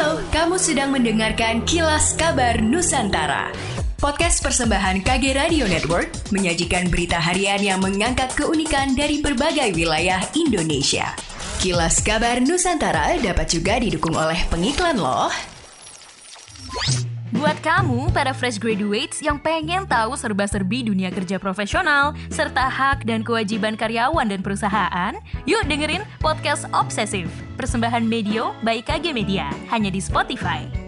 Halo, kamu sedang mendengarkan Kilas Kabar Nusantara. Podcast persembahan KG Radio Network menyajikan berita harian yang mengangkat keunikan dari berbagai wilayah Indonesia. Kilas Kabar Nusantara dapat juga didukung oleh pengiklan loh. Buat kamu, para fresh graduates yang pengen tahu serba-serbi dunia kerja profesional, serta hak dan kewajiban karyawan dan perusahaan, yuk dengerin Podcast Obsesif, persembahan Medio by KG Media, hanya di Spotify.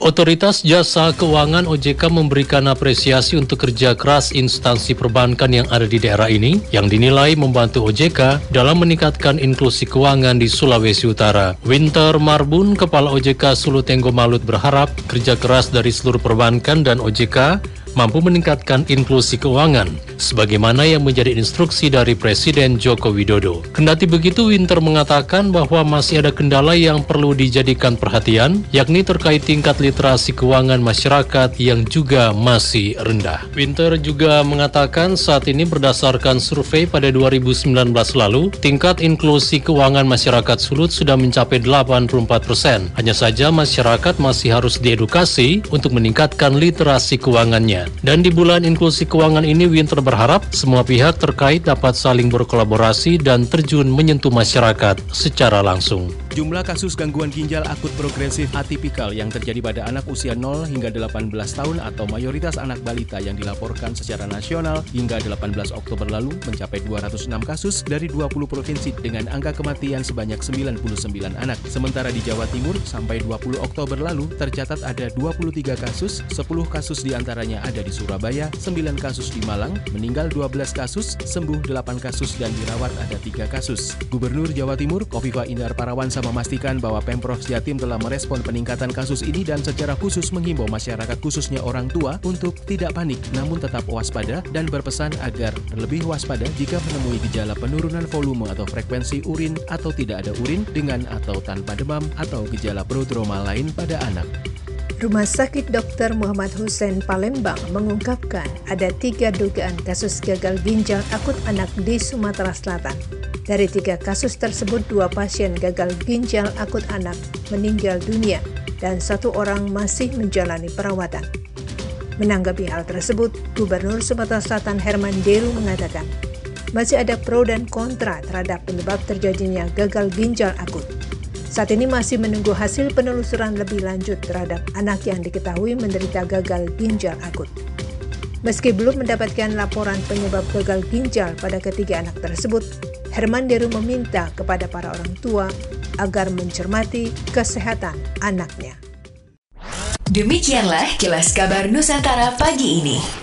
Otoritas Jasa Keuangan OJK memberikan apresiasi untuk kerja keras instansi perbankan yang ada di daerah ini yang dinilai membantu OJK dalam meningkatkan inklusi keuangan di Sulawesi Utara. Winter Marbun, Kepala OJK Sulu Tenggo Malut berharap kerja keras dari seluruh perbankan dan OJK mampu meningkatkan inklusi keuangan, sebagaimana yang menjadi instruksi dari Presiden Joko Widodo. Kendati begitu, Winter mengatakan bahwa masih ada kendala yang perlu dijadikan perhatian, yakni terkait tingkat literasi keuangan masyarakat yang juga masih rendah. Winter juga mengatakan saat ini berdasarkan survei pada 2019 lalu, tingkat inklusi keuangan masyarakat Sulut sudah mencapai 84%. Hanya saja masyarakat masih harus diedukasi untuk meningkatkan literasi keuangannya. Dan di bulan inklusi keuangan ini, Winter berharap semua pihak terkait dapat saling berkolaborasi dan terjun menyentuh masyarakat secara langsung. Jumlah kasus gangguan ginjal akut progresif atipikal yang terjadi pada anak usia 0 hingga 18 tahun atau mayoritas anak balita yang dilaporkan secara nasional hingga 18 Oktober lalu mencapai 206 kasus dari 20 provinsi dengan angka kematian sebanyak 99 anak. Sementara di Jawa Timur sampai 20 Oktober lalu tercatat ada 23 kasus, 10 kasus diantaranya ada di Surabaya, 9 kasus di Malang, meninggal 12 kasus, sembuh 8 kasus dan dirawat ada 3 kasus. Gubernur Jawa Timur Kofifa Indar Parawansa memastikan bahwa Pemprov Jatim telah merespon peningkatan kasus ini dan secara khusus menghimbau masyarakat khususnya orang tua untuk tidak panik namun tetap waspada dan berpesan agar lebih waspada jika menemui gejala penurunan volume atau frekuensi urin atau tidak ada urin dengan atau tanpa demam atau gejala prodromal lain pada anak. Rumah Sakit Dr. Muhammad Hussein Palembang mengungkapkan ada 3 dugaan kasus gagal ginjal akut anak di Sumatera Selatan. Dari 3 kasus tersebut, 2 pasien gagal ginjal akut anak meninggal dunia dan 1 orang masih menjalani perawatan. Menanggapi hal tersebut, Gubernur Sumatera Selatan Herman Deru mengatakan, masih ada pro dan kontra terhadap penyebab terjadinya gagal ginjal akut. Saat ini masih menunggu hasil penelusuran lebih lanjut terhadap anak yang diketahui menderita gagal ginjal akut. Meski belum mendapatkan laporan penyebab gagal ginjal pada ketiga anak tersebut, Herman Deru meminta kepada para orang tua agar mencermati kesehatan anaknya. Demikianlah Kilas Kabar Nusantara pagi ini.